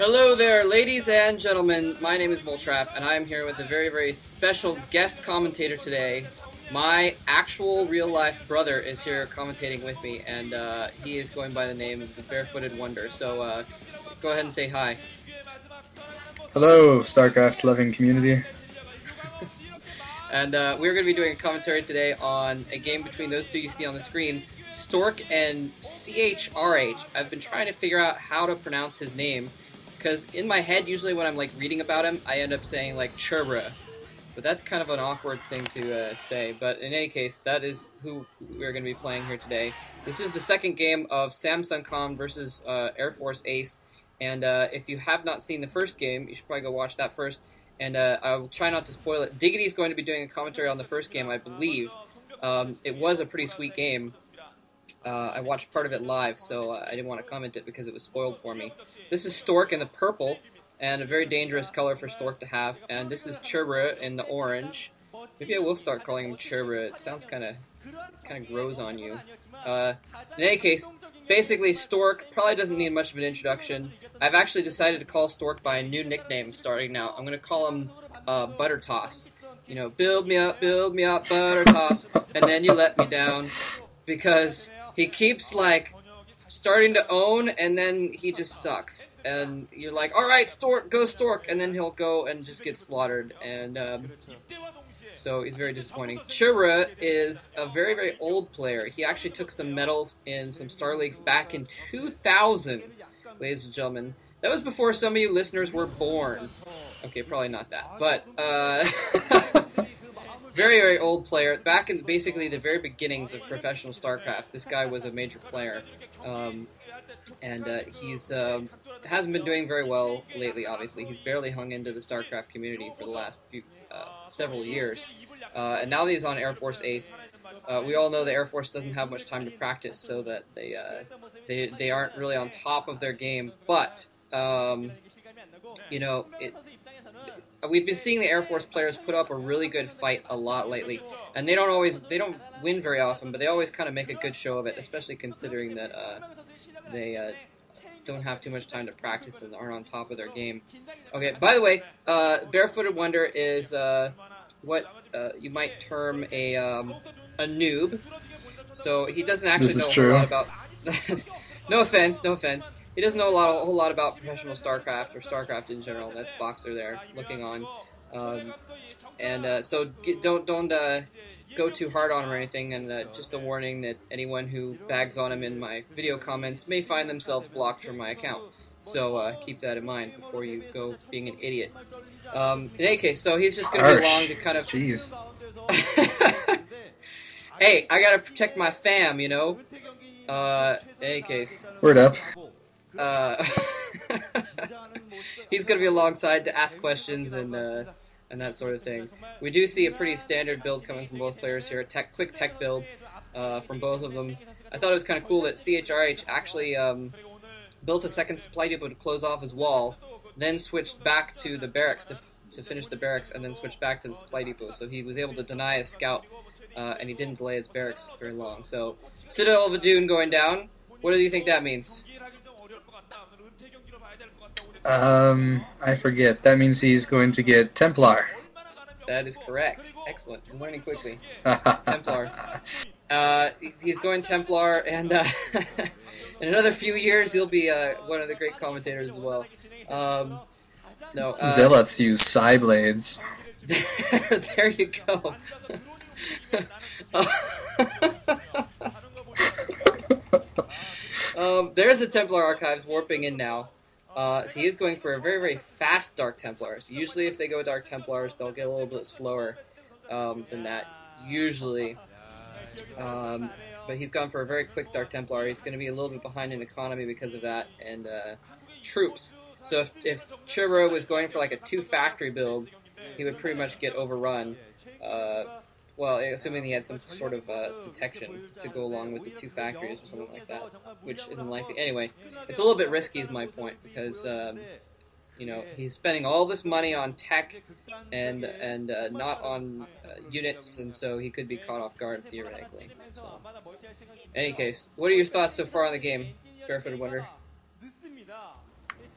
Hello there, ladies and gentlemen. My name is Moltrap, and I am here with a very, very special guest commentator today. My actual real life brother is here commentating with me, and he is going by the name of the Barefooted Wonder. So go ahead and say hi. Hello, StarCraft loving community. And we're going to be doing a commentary today on a game between those two you see on the screen, Stork and ChRh. I've been trying to figure out how to pronounce his name because in my head, usually when I'm like reading about him, I end up saying like ChRh, but that's kind of an awkward thing to say. But in any case, that is who we're going to be playing here today. This is the second game of Samsung Com versus Air Force Ace. And if you have not seen the first game, you should probably go watch that first. And I will try not to spoil it. Diggity is going to be doing a commentary on the first game, I believe. It was a pretty sweet game. I watched part of it live, so I didn't want to comment it because it was spoiled for me. This is Stork in the purple, and a very dangerous color for Stork to have. And this is ChRh in the orange. Maybe I will start calling him ChRh. It sounds kind of grows on you. Uh, in any case, basically Stork probably doesn't need much of an introduction. I've actually decided to call Stork by a new nickname starting now. I'm going to call him Butter Toss. You know, build me up, Butter Toss, and then you let me down because he keeps like starting to own and then he just sucks and you're like, all right, Stork, go Stork, and then he'll go and just get slaughtered. And so he's very disappointing. ChRh is a very, very old player. He actually took some medals in some Star Leagues back in 2000, ladies and gentlemen. That was before some of you listeners were born. Okay, probably not that, but very, very old player. Back in basically the very beginnings of professional StarCraft, this guy was a major player, and he's hasn't been doing very well lately. Obviously, he's barely hung into the StarCraft community for the last few several years, and now that he's on Air Force Ace, we all know the Air Force doesn't have much time to practice, so that they aren't really on top of their game. But you know, we've been seeing the Air Force players put up a really good fight a lot lately, and they don't win very often, but they always kind of make a good show of it, especially considering that they don't have too much time to practice and aren't on top of their game. Okay, by the way, Barefooted Wonder is what you might term a noob. So he doesn't actually This is know a whole lot true. about. No offense, no offense. He doesn't know a whole lot about professional StarCraft or StarCraft in general. That's Boxer there looking on, um, and so don't go too hard on him or anything. And just a warning that anyone who bags on him in my video comments may find themselves blocked from my account. So keep that in mind before you go being an idiot. In any case, so he's just going to be along Harsh. to kind of. Jeez. Hey, I gotta protect my fam, you know. In any case, Word up. uh, he's gonna be alongside to ask questions and that sort of thing. We do see a pretty standard build coming from both players here. A quick tech build from both of them. I thought it was kind of cool that ChRh actually built a second supply depot to close off his wall, then switched back to the barracks to finish the barracks, and then switched back to the supply depot. So he was able to deny a scout, and he didn't delay his barracks very long. So Citadel of Adun going down. What do you think that means? I forget. That means he's going to get Templar. That is correct. Excellent. I'm learning quickly. Templar. He's going Templar, and in another few years, he'll be one of the great commentators as well. No, Zealots use Psyblades. there you go. There's the Templar Archives warping in now. He is going for a very, very fast Dark Templars. Usually if they go Dark Templars, they'll get a little bit slower than that, usually. But he's gone for a very quick Dark Templar. He's going to be a little bit behind in economy because of that, and troops. So if ChRh was going for like a 2-factory build, he would pretty much get overrun. Well, assuming he had some sort of detection to go along with the 2 factories or something like that, which isn't likely. Anyway, it's a little bit risky is my point, because you know, he's spending all this money on tech and not on units, and so he could be caught off guard theoretically. So, in any case, what are your thoughts so far on the game, Barefooted Wonder?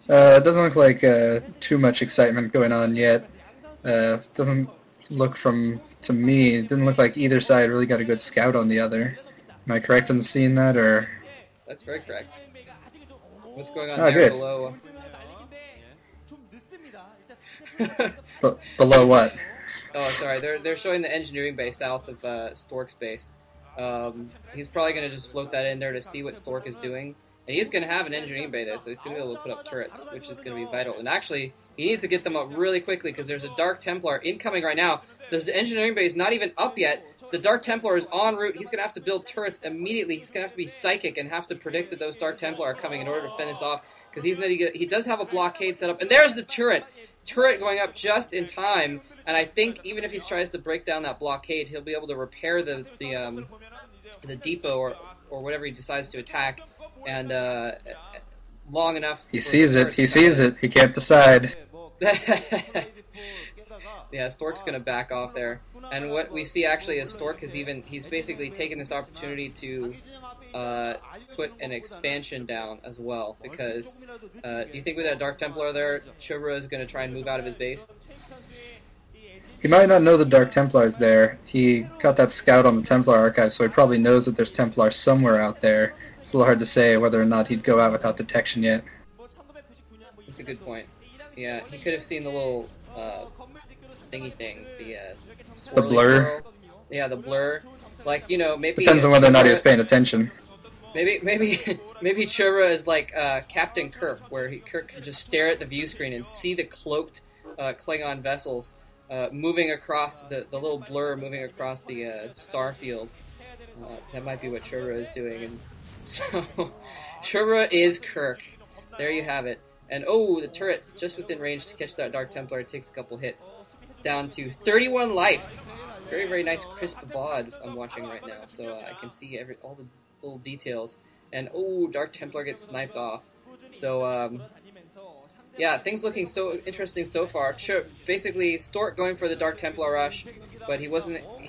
It doesn't look like too much excitement going on yet. Doesn't look to me, it didn't look like either side really got a good scout on the other. Am I correct in seeing that, or? That's very correct. What's going on Oh, there good. below? Below what? Oh, sorry. They're showing the engineering base south of Stork's base. He's probably going to just float that in there to see what Stork is doing. And he's going to have an engineering bay there, so he's going to be able to put up turrets, which is going to be vital. And actually, he needs to get them up really quickly because there's a Dark Templar incoming right now. The engineering bay is not even up yet. The Dark Templar is en route. He's going to have to build turrets immediately. He's going to have to be psychic and have to predict that those Dark Templar are coming in order to finish off, because he does have a blockade set up. And there's the turret! Turret going up just in time, and I think even if he tries to break down that blockade, he'll be able to repair the depot or whatever he decides to attack, and long enough. He sees it. He sees it. He can't decide. Yeah, Stork's gonna back off there, and what we see actually is Stork he's basically taken this opportunity to put an expansion down as well, because do you think with that Dark Templar there, ChRh is gonna try and move out of his base? He might not know the Dark Templar's there. He got that scout on the Templar archive, so he probably knows that there's Templars somewhere out there. It's a little hard to say whether or not he'd go out without detection yet. That's a good point. Yeah, he could have seen the little thingy thing, the blur. swirl. Yeah, the blur. Like, maybe Depends on whether or not he was paying attention. Maybe ChRh is like Captain Kirk, where Kirk can just stare at the view screen and see the cloaked Klingon vessels moving across the little blur moving across the star field. That might be what ChRh is doing, and so ChRh is Kirk. There you have it. And oh, the turret just within range to catch that Dark Templar. It takes a couple hits. It's down to 31 life. Very, very nice crisp VOD I'm watching right now, so I can see all the little details. And oh, Dark Templar gets sniped off. So yeah, things looking so interesting so far. Basically, Stork going for the Dark Templar rush, but he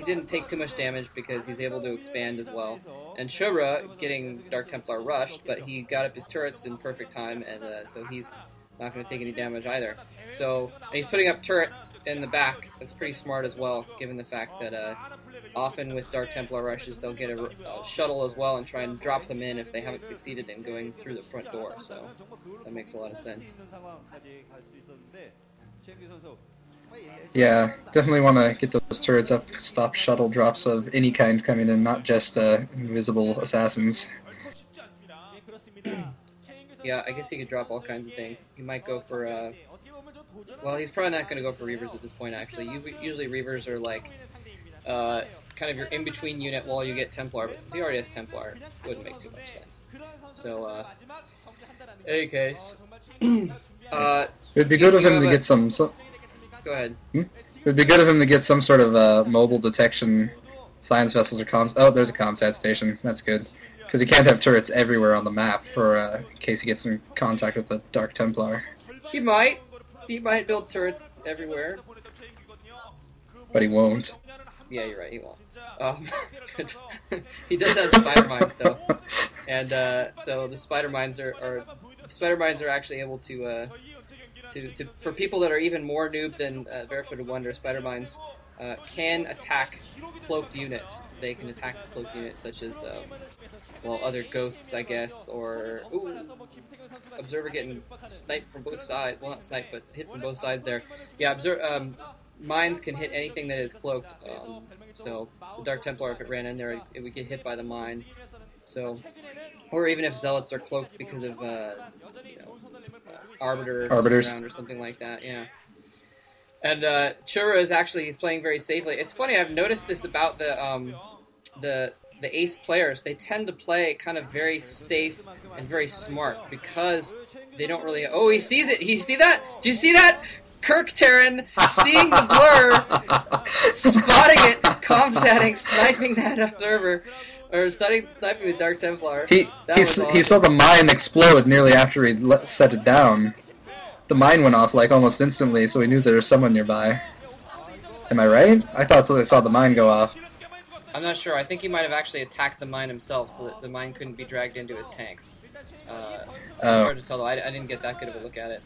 didn't take too much damage because he's able to expand as well. And ChRh getting Dark Templar rushed, but he got up his turrets in perfect time, and so he's not going to take any damage either. So, and he's putting up turrets in the back. That's pretty smart as well, given the fact that often with Dark Templar rushes, they'll get a shuttle as well and try and drop them in if they haven't succeeded in going through the front door. So that makes a lot of sense. Yeah, definitely want to get those turrets up, stop shuttle drops of any kind coming in, not just invisible assassins. Yeah, I guess he could drop all kinds of things. He might go for, well, he's probably not going to go for Reavers at this point, actually. Usually Reavers are like, kind of your in-between unit while you get Templar, but since he already has Templar, it wouldn't make too much sense. So, in any case, it'd be good of him to get some... Go ahead. It would be good of him to get some sort of mobile detection, science vessels or comms. Oh, there's a ComSat station. That's good. Because he can't have turrets everywhere on the map for in case he gets in contact with the Dark Templar. He might. He might build turrets everywhere. But he won't. Yeah, you're right. He won't. He does have spider mines though, and so the spider mines are actually able to for people that are even more noob than Barefooted Wonder, spider mines can attack cloaked units. They can attack cloaked units such as well, other ghosts, I guess, or ooh, Observer getting sniped from both sides. Well, not sniped, but hit from both sides there. Yeah, mines can hit anything that is cloaked. So the Dark Templar, if it ran in there, it would get hit by the mine. So, or even if Zealots are cloaked because of Arbiters around or something like that. Yeah. And ChRh is he's playing very safely. It's funny, I've noticed this about the ace players. They tend to play kind of very safe and very smart because they don't really... Oh, he sees it! You see that? Do you see that? Kirk Terran seeing the blur, spotting it, comsatting, sniping that observer, or sniping the Dark Templar. He saw the mine explode nearly after he set it down. The mine went off like almost instantly, so he knew there was someone nearby. Am I right? I thought I saw the mine go off. I'm not sure. I think he might have actually attacked the mine himself so that the mine couldn't be dragged into his tanks. It's Oh. hard to tell though. I didn't get that good of a look at it.